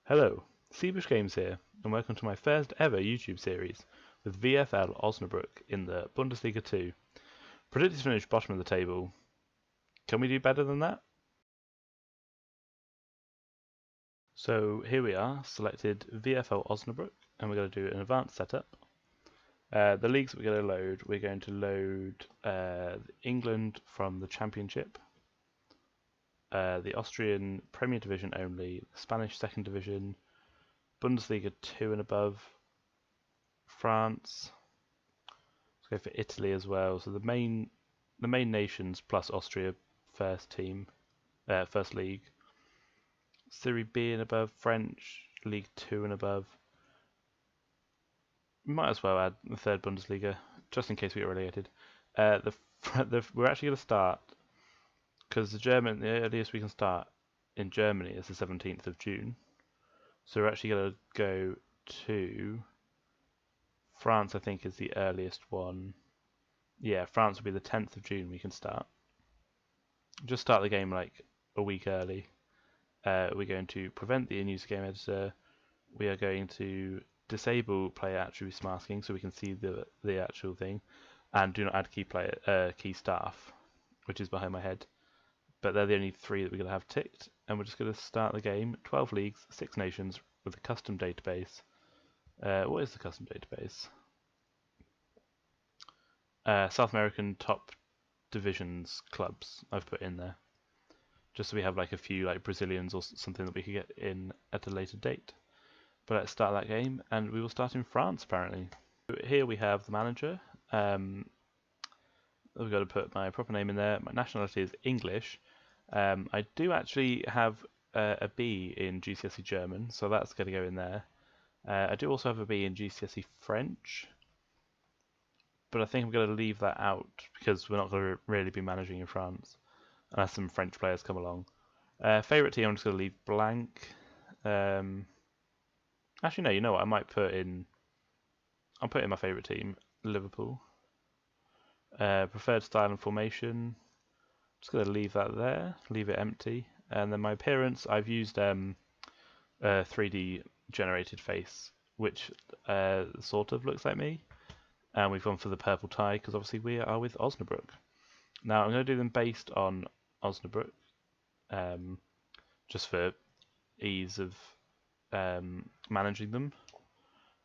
Hello, Seabush Games here, and welcome to my first ever YouTube series with VfL Osnabrück in the Bundesliga 2. Predicted to finish bottom of the table. Can we do better than that? So here we are, selected VfL Osnabrück, and we're going to do an advanced setup. The leagues that we're going to load England from the Championship, the Austrian Premier Division only, Spanish Second Division, Bundesliga 2 and above, France. Let's go for Italy as well. So the main nations plus Austria first league. Serie B and above, French League 2 and above. Might as well add the third Bundesliga just in case we get relegated. We're actually going to start because the earliest we can start in Germany is the 17th of June. So we're actually going to go to France. I think is the earliest one. Yeah, France will be the 10th of June we can start. Just start the game like a week early. We're going to prevent the in-user game editor. We are going to disable player attributes masking so we can see the actual thing, and do not add key staff, which is behind my head. But they're the only three that we're going to have ticked, and we're just going to start the game. 12 leagues, 6 nations with a custom database. What is the custom database? South American top divisions clubs I've put in there, just so we have like a few like Brazilians or something that we could get in at a later date. But let's start that game, and we will start in France apparently. Here we have the manager. We've got to put my proper name in there. My nationality is English. I do actually have a B in GCSE German, so that's going to go in there. I do also have a B in GCSE French, but I think I'm going to leave that out because we're not going to really be managing in France unless some French players come along. Favourite team, I'm just going to leave blank. Actually, no, you know what? I might put in. I'll put in my favourite team, Liverpool. Preferred style and formation. Just going to leave that there, leave it empty. And then my appearance, I've used 3D generated face, which sort of looks like me. And we've gone for the purple tie because obviously we are with Osnabrück. Now I'm going to do them based on Osnabrück, just for ease of managing them.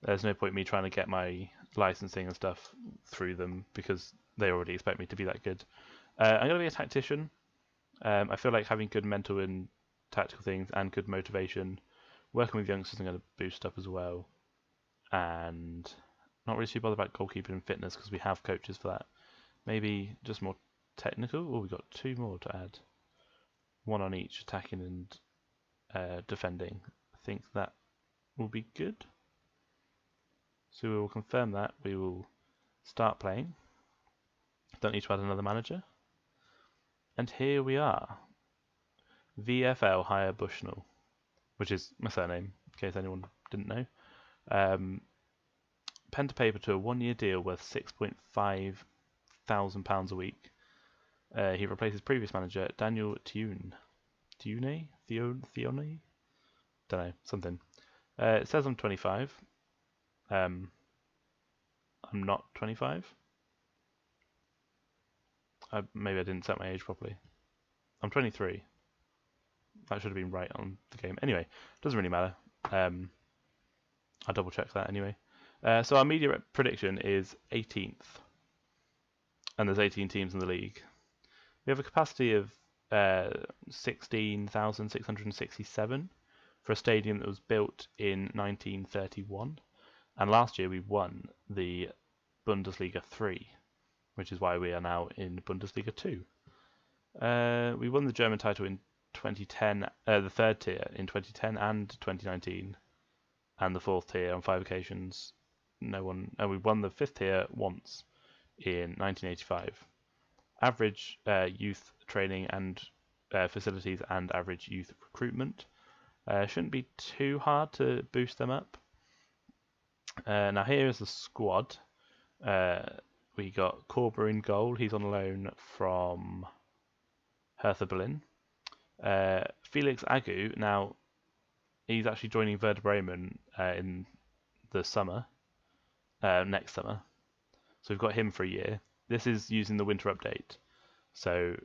There's no point me trying to get my licensing and stuff through them because they already expect me to be that good. I'm going to be a tactician. I feel like having good mental and tactical things and good motivation, working with youngsters, I'm going to boost up as well. And not really too bothered about goalkeeping and fitness because we have coaches for that. Maybe just more technical. Oh, we've got 2 more to add. 1 on each, attacking and defending. I think that will be good. So we will confirm that. We will start playing. Don't need to add another manager. And here we are. VfL Higher Bushnell, which is my surname, in case anyone didn't know. Pen to paper to a 1-year deal worth £6,500 a week. He replaces previous manager Daniel Thione? Don't know, something. It says I'm 25. I'm not 25. Maybe I didn't set my age properly. I'm 23. That should have been right on the game. Anyway, doesn't really matter. I'll double check that anyway. So our media prediction is 18th. And there's 18 teams in the league. We have a capacity of 16,667 for a stadium that was built in 1931. And last year we won the Bundesliga 3, which is why we are now in Bundesliga 2. We won the German title in 2010, the third tier in 2010 and 2019, and the fourth tier on 5 occasions. We won the 5th tier once in 1985. Average youth training and facilities and average youth recruitment. Shouldn't be too hard to boost them up. Now here is the squad. We got Korber in goal. He's on loan from Hertha Berlin. Felix Agu. Now, He's actually joining Werder Bremen in the summer, next summer. So we've got him for a year. This is using the winter update. So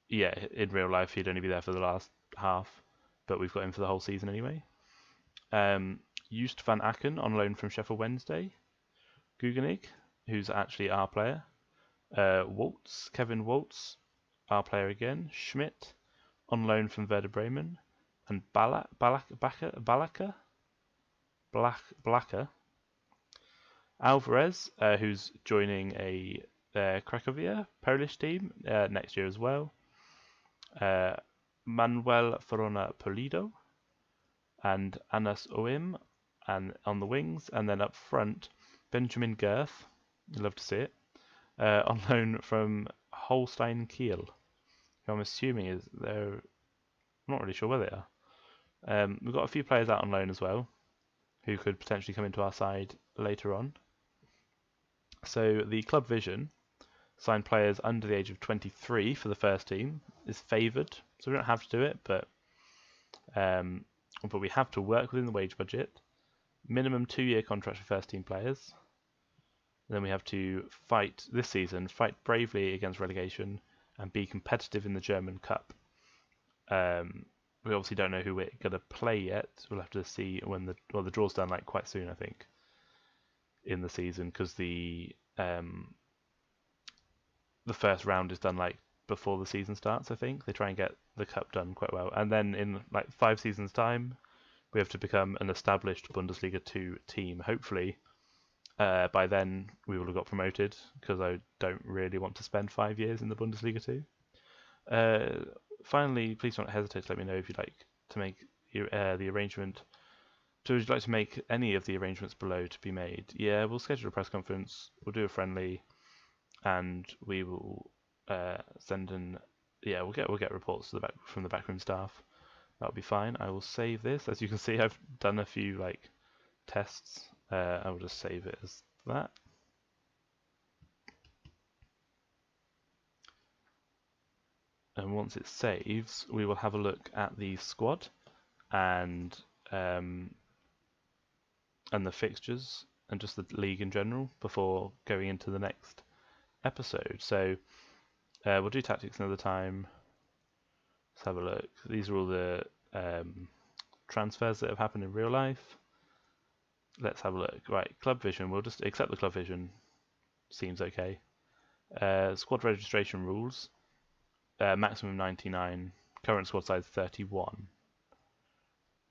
yeah, in real life he'd only be there for the last half, but we've got him for the whole season anyway. Joost van Aken on loan from Sheffield Wednesday. Guggenig, who's actually our player. Kevin Waltz, our player again. Schmidt, on loan from Werder Bremen. And Blacker, Alvarez, who's joining a Cracovia Polish team next year as well. Manuel Ferona Polido and Anas Oim and on the wings, and then up front Benjamin Girth, you'd love to see it, on loan from Holstein Kiel, who I'm assuming is I'm not really sure where they are. We've got a few players out on loan as well, who could potentially come into our side later on. So the club vision, signed players under the age of 23 for the first team, is favoured. So we don't have to do it, but we have to work within the wage budget. Minimum 2-year contracts for first team players. Then we have to fight this season, fight bravely against relegation, and be competitive in the German Cup. We obviously don't know who we're going to play yet. We'll have to see when the draw's done, like quite soon, I think, in the season, because the first round is done like before the season starts. I think they try and get the cup done quite well, and then in like 5 seasons' time, we have to become an established Bundesliga 2 team. Hopefully, by then we will have got promoted, because I don't really want to spend 5 years in the Bundesliga 2. Finally, please don't hesitate to let me know if you'd like to make the arrangement. So would you like to make any of the arrangements below to be made? Yeah, we'll schedule a press conference, we'll do a friendly, and we will send in. Yeah, we'll get reports from the backroom staff. That'll be fine. I will save this. As you can see, I've done a few like tests. I will just save it as that. And once it saves, we will have a look at the squad and the fixtures and just the league in general before going into the next episode. So we'll do tactics another time. Let's have a look. These are all the transfers that have happened in real life. Let's have a look. Right, club vision. We'll just accept the club vision. Seems okay. Squad registration rules. Maximum 99. Current squad size 31.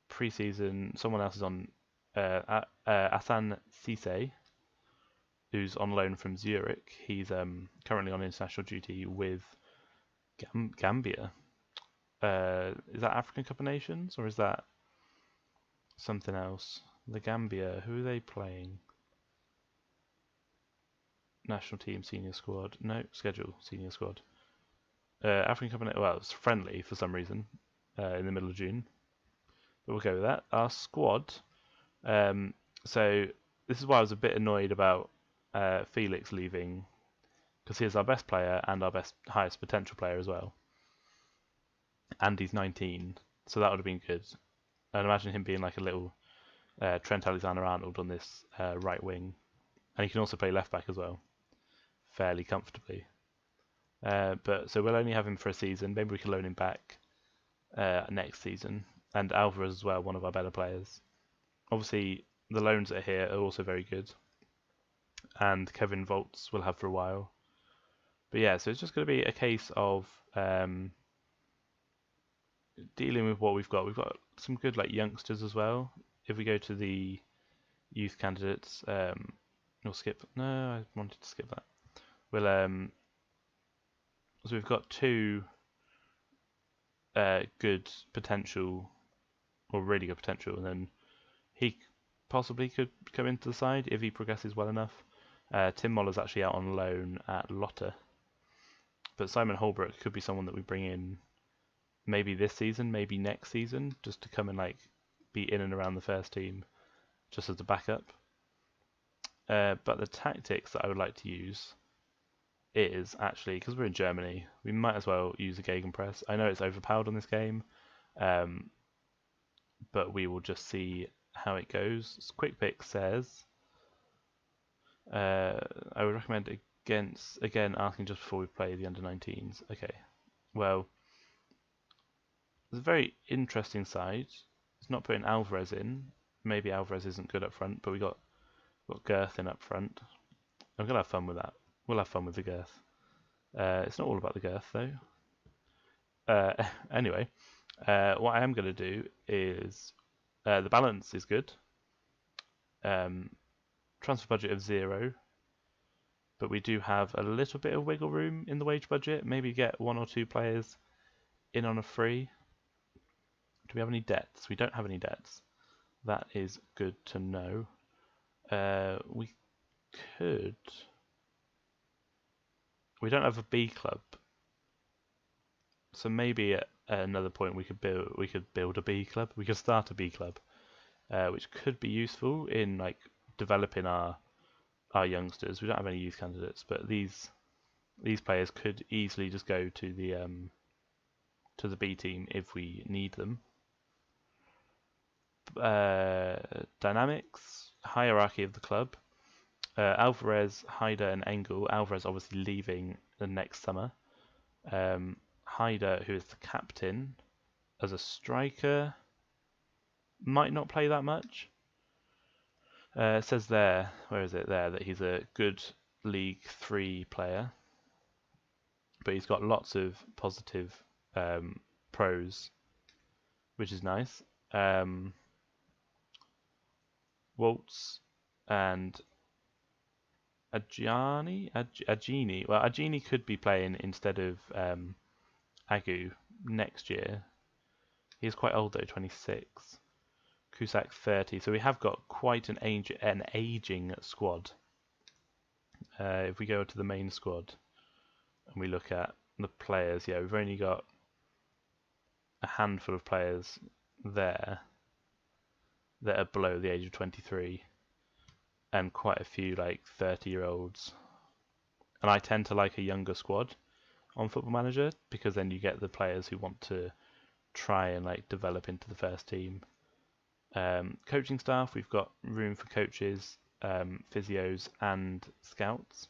Pre-season. Someone else is on. Asan Cisse, who's on loan from Zurich. He's currently on international duty with Gambia. Is that African Cup of Nations, or is that something else? The Gambia, who are they playing? National team, senior squad. No, schedule, senior squad. African Cup of Nations, well, it's friendly for some reason in the middle of June. But we'll go with that. Our squad. So this is why I was a bit annoyed about Felix leaving, because he's our best player and our highest potential player as well. And he's 19, so that would have been good. I'd imagine him being like a little Trent Alexander-Arnold on this right wing, and he can also play left back as well, fairly comfortably. But so we'll only have him for a season. Maybe we can loan him back next season. And Alvarez as well, one of our better players. Obviously, the loans that are here are also very good, and Kevin Volts will have for a while. But yeah, so it's just going to be a case of dealing with what we've got. We've got some good like youngsters as well. If we go to the youth candidates, we'll skip. No, I wanted to skip that. We'll so we've got 2 good potential, or really good potential, and then he possibly could come into the side if he progresses well enough. Tim Moller's actually out on loan at Lotte, but Simon Holbrook could be someone that we bring in maybe this season, maybe next season, just to come and like be in and around the first team, just as a backup. But the tactics that I would like to use is actually, because we're in Germany, we might as well use a gegenpress. I know it's overpowered on this game, but we will just see how it goes. Quick Pick says, I would recommend against, again, asking just before we play the under-19s. Okay, well, it's a very interesting side. It's not putting Alvarez in. Maybe Alvarez isn't good up front, but we got girth in up front. I'm gonna have fun with that. We'll have fun with the girth. It's not all about the girth though. Anyway, what I am gonna do is the balance is good. Transfer budget of 0, but we do have a little bit of wiggle room in the wage budget. Maybe get 1 or 2 players in on a free. Do we have any debts? We don't have any debts. That is good to know. We could. We don't have a B club, so maybe at another point we could build a B club. We could start a B club, which could be useful in like developing our youngsters. We don't have any youth candidates, but these players could easily just go to the B team if we need them. Dynamics, hierarchy of the club. Alvarez, Haider, and Engel. Alvarez obviously leaving the next summer. Haider, who is the captain, as a striker, might not play that much. It says there, where is it there, that he's a good League 3 player, but he's got lots of positive pros, which is nice. Waltz and Agini. Well, Agini could be playing instead of Agu next year. He's quite old though, 26. Cusack 30. So we have got quite an aging squad. If we go to the main squad and we look at the players, yeah, we've only got a handful of players there that are below the age of 23, and quite a few like 30-year-olds. And I tend to like a younger squad on Football Manager because then you get the players who want to try and like develop into the first team. Coaching staff, we've got room for coaches, physios, and scouts.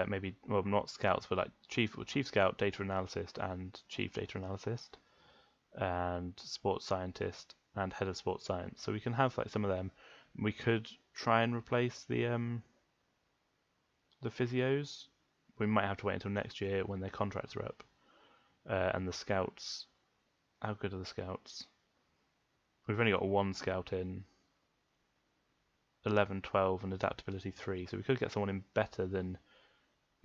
Maybe, well, not scouts, but like chief scout, data analyst, and chief data analyst, and sports scientist, and head of sports science. So we can have like some of them. We could try and replace the physios. We might have to wait until next year when their contracts are up. And the scouts, how good are the scouts? We've only got 1 scout in, 11, 12, and adaptability 3. So we could get someone in better than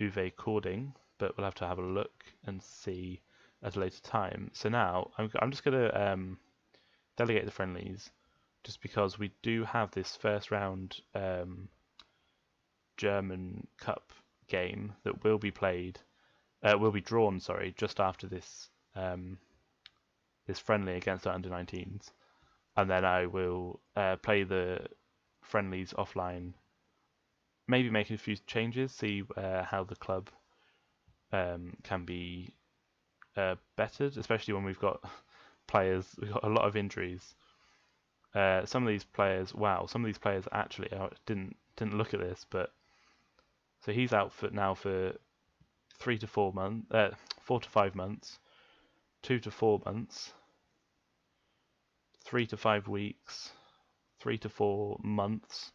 Uwe Cording, but we'll have to have a look and see at a later time. So now I'm just going to delegate the friendlies, just because we do have this first round German Cup game that will be played, will be drawn, sorry, just after this this friendly against our under-19s, and then I will play the friendlies offline, maybe make a few changes, see how the club can be bettered, especially when we've got we've got a lot of injuries. Some of these players, actually didn't look at this, but so he's out for 3 to 4 months, 4 to 5 months, 2 to 4 months, 3 to 5 weeks, 3 to 4 months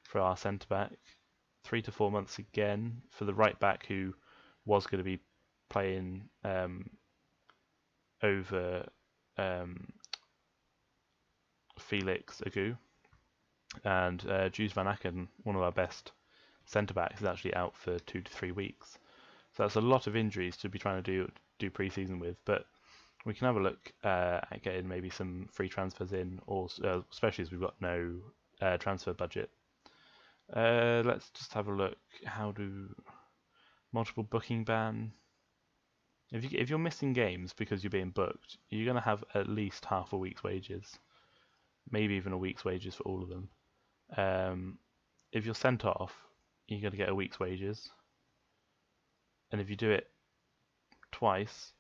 for our centre back, 3 to 4 months again for the right back who was going to be playing over Felix Agu, and Jules Van Aken, one of our best centre backs, is actually out for 2 to 3 weeks. So that's a lot of injuries to be trying to do pre-season with, but we can have a look at getting maybe some free transfers in, or especially as we've got no transfer budget. Let's just have a look. How do multiple booking ban? If you're missing games because you're being booked, you're going to have at least half a week's wages, maybe even a week's wages for all of them. If you're sent off, you're going to get a week's wages, and if you do it twice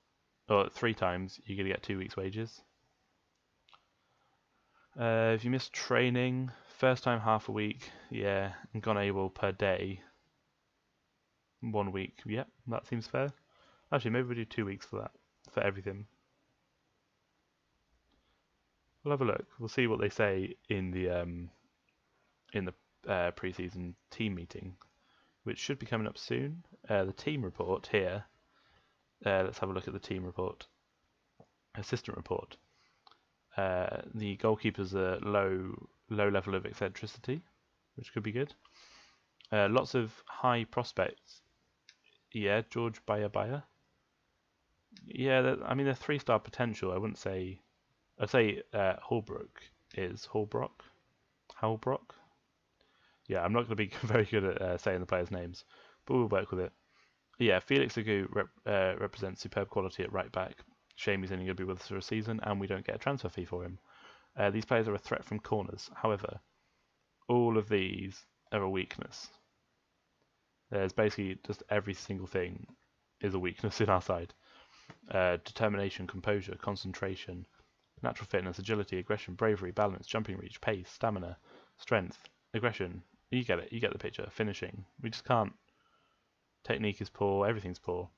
or 3 times, you're going to get 2 weeks' wages. If you missed training, first time half a week, yeah, and gone AWOL per day, 1 week, yeah, that seems fair. Actually, maybe we do 2 weeks for that, for everything. We'll have a look. We'll see what they say in the pre-season team meeting, which should be coming up soon. The team report here. Let's have a look at the team report. Assistant report. The goalkeeper's a low level of eccentricity, which could be good. Lots of high prospects. Yeah, George Baya. Yeah, I mean they're 3-star potential. I wouldn't say. I'd say Holbrook is Holbrook. Halbrook. Yeah, I'm not going to be very good at saying the players' names, but we'll work with it. Yeah, Felix Agu represents superb quality at right back. Shame he's only going to be with us for a season, and we don't get a transfer fee for him. These players are a threat from corners. However, all of these are a weakness. There's basically just every single thing is a weakness in our side. Determination, composure, concentration, natural fitness, agility, aggression, bravery, balance, jumping reach, pace, stamina, strength, aggression. You get it. You get the picture. Finishing. We just can't. Technique is poor. Everything's poor.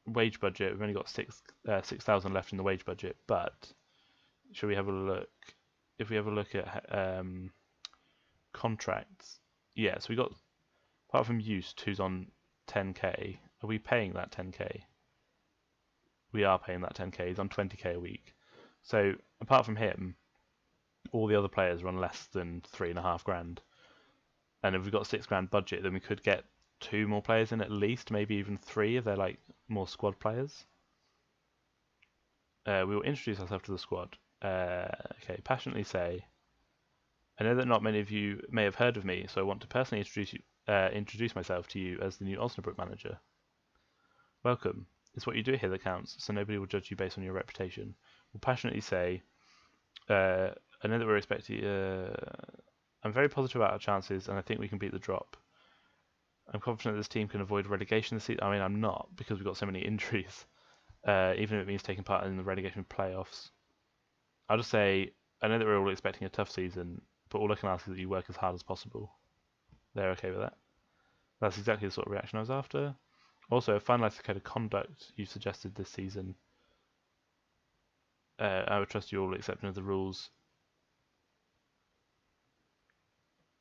Wage budget. We've only got 6,000 left in the wage budget. But should we have a look? If we have a look at contracts, yeah. So we got, apart from Used, who's on 10k. Are we paying that 10k? We are paying that 10k. He's on 20k a week. So apart from him, all the other players are on less than 3.5 grand. And if we've got 6 grand budget, then we could get 2 more players in at least, maybe even 3 if they're like more squad players. We will introduce ourselves to the squad. Okay, passionately say, I know that not many of you may have heard of me, so I want to personally introduce myself to you as the new Osnabrück manager. Welcome. It's what you do here that counts, so nobody will judge you based on your reputation. We'll passionately say, I know that we're expecting. I'm very positive about our chances, and I think we can beat the drop. I'm confident this team can avoid relegation this season. I mean, I'm not, because we've got so many injuries, even if it means taking part in the relegation playoffs. I'll just say, I know that we're all expecting a tough season, but all I can ask is that you work as hard as possible. They're okay with that. That's exactly the sort of reaction I was after. Also, finalise the code of conduct you suggested this season. I would trust you all accepting of the rules.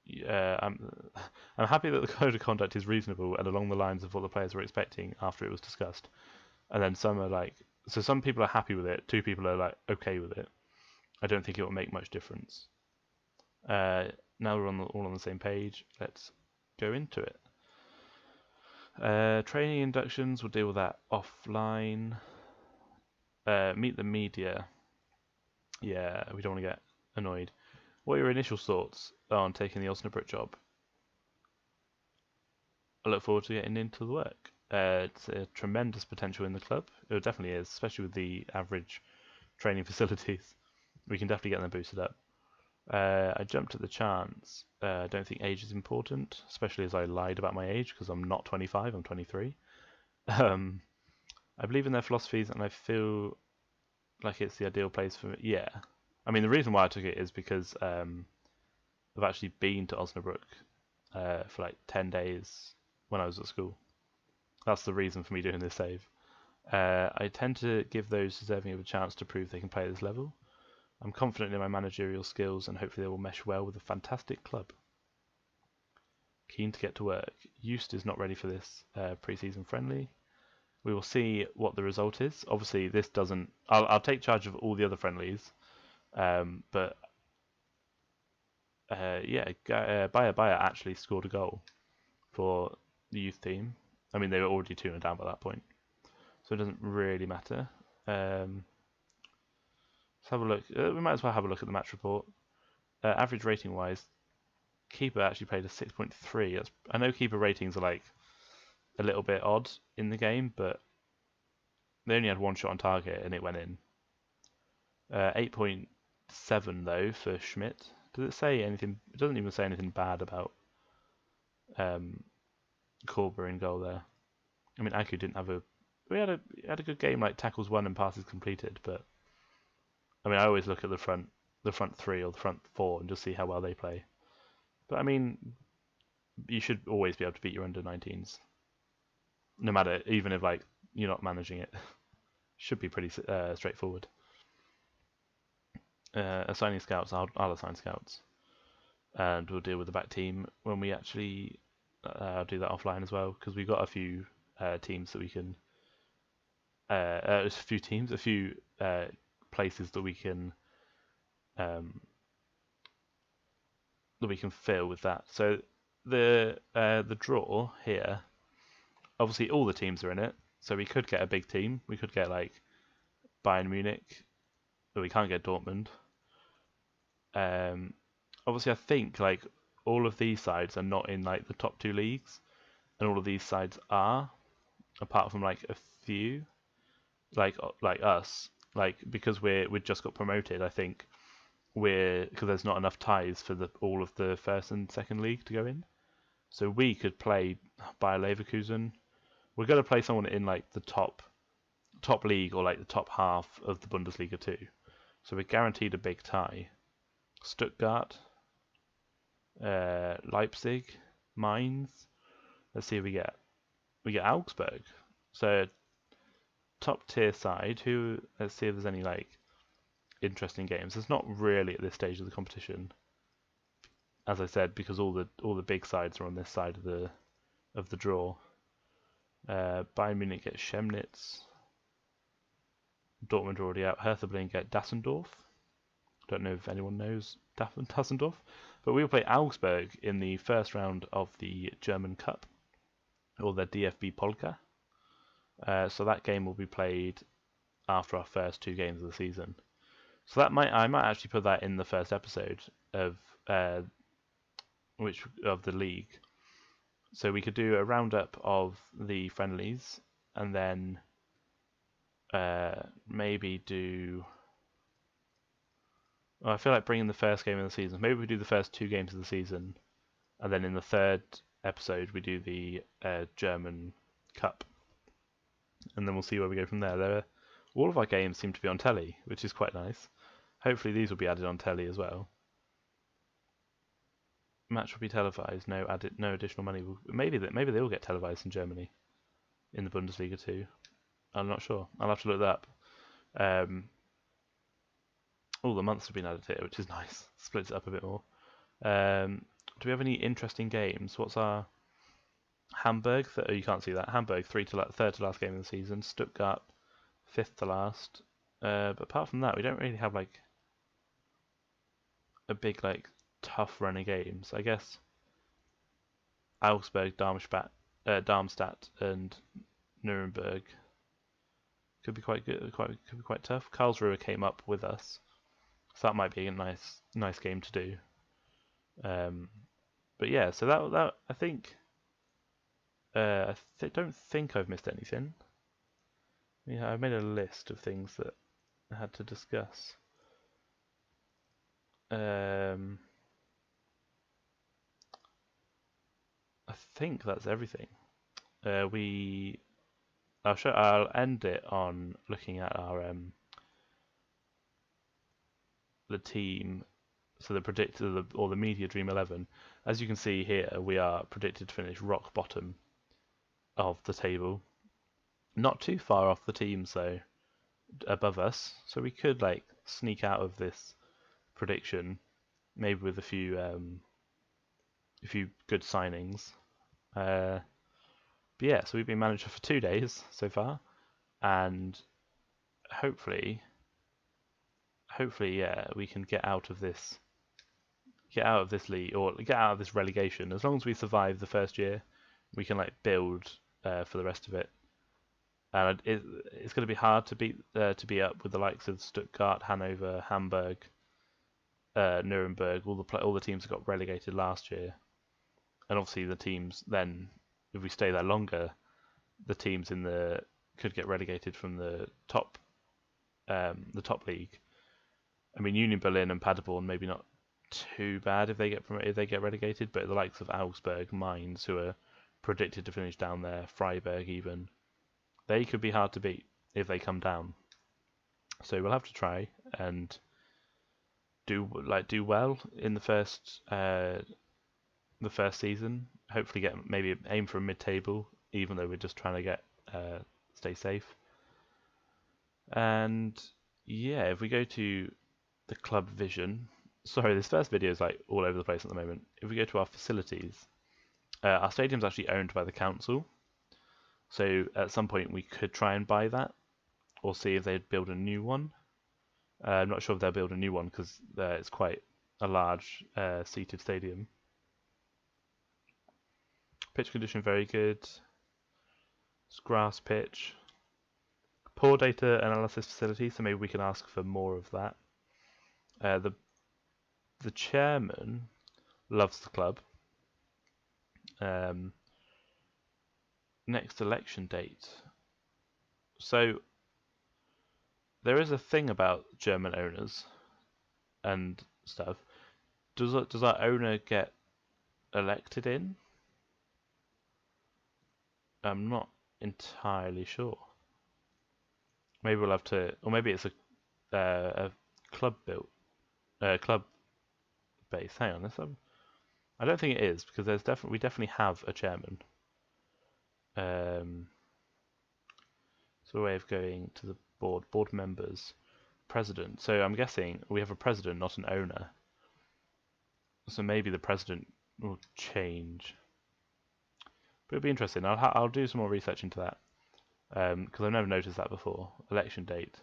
I'm happy that the code of conduct is reasonable and along the lines of what the players were expecting after it was discussed. And then some are like, so some people are happy with it, 2 people are like okay with it. I don't think it will make much difference. Now we're all on the same page. Let's go into it. Training inductions, we'll deal with that offline. Meet the media. Yeah, we don't want to get annoyed. What are your initial thoughts on taking the Osnabrück job? I look forward to getting into the work. It's a tremendous potential in the club. It definitely is, especially with the average training facilities. We can definitely get them boosted up. I jumped at the chance. I don't think age is important, especially as I lied about my age because I'm not 25, I'm 23. I believe in their philosophies and I feel like it's the ideal place for me. Yeah. I mean, the reason why I took it is because I've actually been to Osnabrück for like 10 days when I was at school. That's the reason for me doing this save. I tend to give those deserving of a chance to prove they can play at this level. I'm confident in my managerial skills and hopefully they will mesh well with a fantastic club. Keen to get to work. Eust is not ready for this pre-season friendly. We will see what the result is. Obviously, this doesn't. I'll take charge of all the other friendlies, but yeah, Baya actually scored a goal for the youth team. I mean, they were already 2-0 down by that point, so it doesn't really matter. Let's have a look. We might as well have a look at the match report. Average rating wise, keeper actually played a 6.3. I know keeper ratings are like a little bit odd in the game, but they only had 1 shot on target and it went in. 8.7 though for Schmidt. Does it say anything? It doesn't even say anything bad about Korber in goal there. I mean, Aku didn't have a. We had a good game, like tackles won and passes completed, but I mean, I always look at the front three or the front four and just see how well they play. But I mean, you should always be able to beat your under-19s, no matter, even if like you're not managing it. Should be pretty straightforward. Assigning scouts, I'll assign scouts, and we'll deal with the back team when we actually do that offline as well, because we've got a few teams that we can, a few places that we can fill with that. So the draw here, obviously all the teams are in it, so we could get a big team. We could get like Bayern Munich, but we can't get Dortmund. Obviously, I think like all of these sides are not in like the top two leagues, and all of these sides are, apart from like a few, like us, like because we just got promoted. I think because there's not enough ties for all of the first and second league to go in, so we could play Bayer Leverkusen. We're going to play someone in like the top league or like the top half of the Bundesliga too, so we're guaranteed a big tie. Stuttgart, Leipzig, Mainz. Let's see if we get Augsburg. So top tier side. Let's see if there's any like interesting games. There's not really at this stage of the competition, as I said, because all the big sides are on this side of the draw. Bayern Munich get Chemnitz. Dortmund are already out. Hertha Berlin get Dassendorf. Don't know if anyone knows Dassendorf, but we will play Augsburg in the first round of the German Cup, or the DFB Polka. So that game will be played after our first two games of the season. So I might actually put that in the first episode of the league. So we could do a roundup of the friendlies, and then maybe do. Well, I feel like bringing the first game of the season. Maybe we do the first two games of the season, and then in the third episode we do the German Cup, and then we'll see where we go from there. All of our games seem to be on telly, which is quite nice. Hopefully these will be added on telly as well. Match will be televised. No additional money. Maybe they will get televised in Germany, in the Bundesliga too. I'm not sure. I'll have to look that up. All the months have been added here, which is nice. Splits it up a bit more. Do we have any interesting games? What's our Hamburg? You can't see that. Hamburg, third to last game of the season. Stuttgart, fifth to last. But apart from that, we don't really have like a big like tough run of games. I guess Augsburg, Darmstadt, and Nuremberg could be quite good. Could be quite tough. Karlsruhe came up with us, so that might be a nice game to do. But yeah, so that I think. Don't think I've missed anything. Yeah, I've made a list of things that I had to discuss. I think that's everything. I'll end it on looking at our the team. So the predicted or the media dream 11. As you can see here, we are predicted to finish rock bottom of the table. Not too far off the teams though, above us. So we could like sneak out of this prediction, maybe with a few good signings. But yeah, so we've been manager for 2 days so far, and hopefully, yeah, we can get out of this league or get out of this relegation. As long as we survive the first year, we can like build for the rest of it. And it's going to be hard to be up with the likes of Stuttgart, Hanover, Hamburg, Nuremberg. All the teams that got relegated last year, and obviously the teams then, if we stay there longer, the teams could get relegated from the top league. I mean, Union Berlin and Paderborn maybe not too bad if they get relegated, but the likes of Augsburg, Mainz, who are predicted to finish down there, Freiburg even, they could be hard to beat if they come down. So we'll have to try. and do well in the first season. Hopefully maybe aim for a mid-table, even though we're just trying to get stay safe. And yeah, if we go to the club vision, sorry, this first video is like all over the place at the moment. If we go to our facilities, our stadium's actually owned by the council, so at some point we could try and buy that, or see if they'd build a new one. I'm not sure if they'll build a new one because it's quite a large seated stadium. Pitch condition very good. It's grass pitch. Poor data analysis facility, so maybe we can ask for more of that. The chairman loves the club. Next election date. So there is a thing about German owners and stuff. Does our owner get elected in? I'm not entirely sure. Maybe we'll have to, or maybe it's a club base. Hang on, I don't think it is, because we definitely have a chairman. So a way of going to the board members, president. So I'm guessing we have a president, not an owner. So maybe the president will change. But it'll be interesting. I'll do some more research into that, because I've never noticed that before. Election date.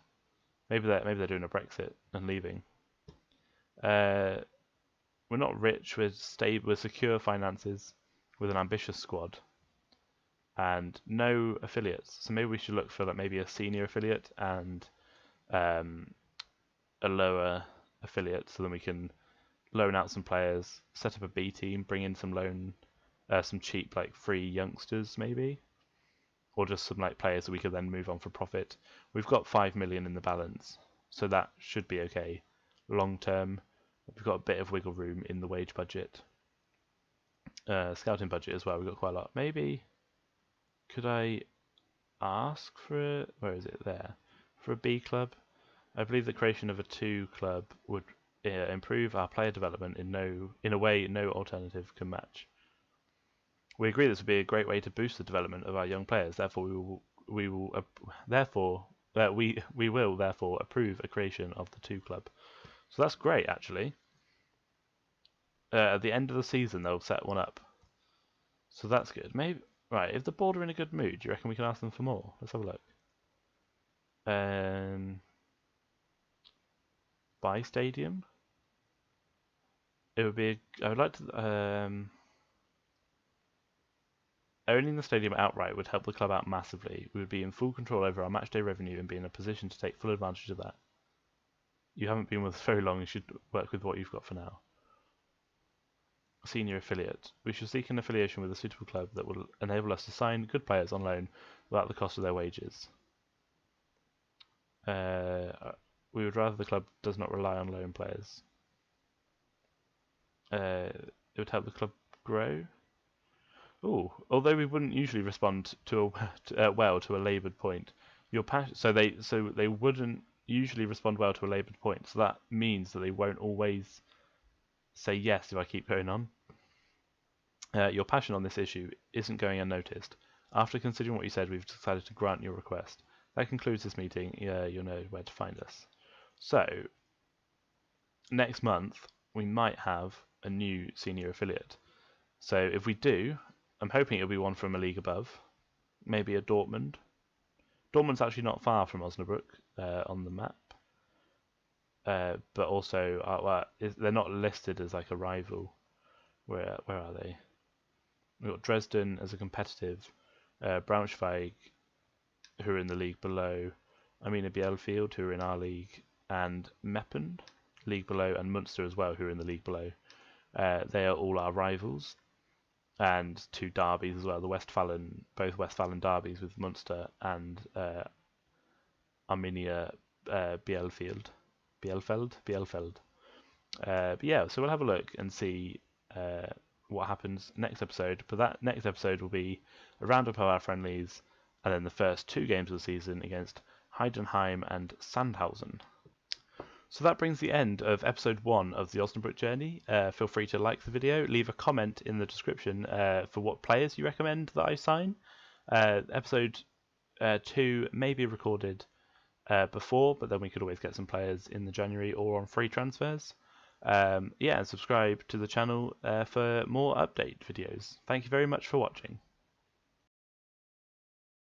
Maybe they're doing a Brexit and leaving. We're not rich. We're stable. We're secure finances with an ambitious squad, and no affiliates. So maybe we should look for like maybe a senior affiliate and a lower affiliate, so then we can loan out some players, set up a B team, bring in some cheap like free youngsters maybe, or just some like players that we could then move on for profit. We've got 5 million in the balance, so that should be okay. Long term, we've got a bit of wiggle room in the wage budget, scouting budget as well. We've got quite a lot. Maybe could I ask for where is it there for a B club? I believe the creation of a 2 club would improve our player development in a way no alternative can match. We agree this would be a great way to boost the development of our young players. Therefore, we will approve a creation of the 2 club. So that's great, actually. At the end of the season, they'll set one up. So that's good. Maybe right. If the board are in a good mood, do you reckon we can ask them for more? Let's have a look. Buy stadium. It would be. I would like to. Owning the stadium outright would help the club out massively. We would be in full control over our matchday revenue and be in a position to take full advantage of that. You haven't been with us very long. You should work with what you've got for now. Senior affiliate. We should seek an affiliation with a suitable club that will enable us to sign good players on loan without the cost of their wages. We would rather the club does not rely on loan players. It would help the club grow. Ooh, although we wouldn't usually respond to a laboured point. So they wouldn't usually respond well to a laboured point. So that means that they won't always say yes if I keep going on. Your passion on this issue isn't going unnoticed. After considering what you said, we've decided to grant your request. That concludes this meeting. You'll know where to find us. So, next month, we might have a new senior affiliate. So if we do, I'm hoping it'll be one from a league above. Maybe a Dortmund. Dortmund's actually not far from Osnabrück on the map. But also, they're not listed as like a rival. Where are they? We've got Dresden as a competitive, Braunschweig, who are in the league below, Arminia Bielefeld, who are in our league, and Meppen, league below, and Munster as well, who are in the league below. They are all our rivals, and 2 derbies as well, both Westfalen derbies with Munster and Arminia Bielefeld. But yeah, so we'll have a look and see what happens next episode. But that next episode will be a roundup of our friendlies, and then the first 2 games of the season against Heidenheim and Sandhausen. So that brings the end of episode 1 of the Osnabrück journey. Feel free to like the video, leave a comment in the description for what players you recommend that I sign. Episode 2 may be recorded before, but then we could always get some players in the January or on free transfers. And subscribe to the channel for more update videos. Thank you very much for watching.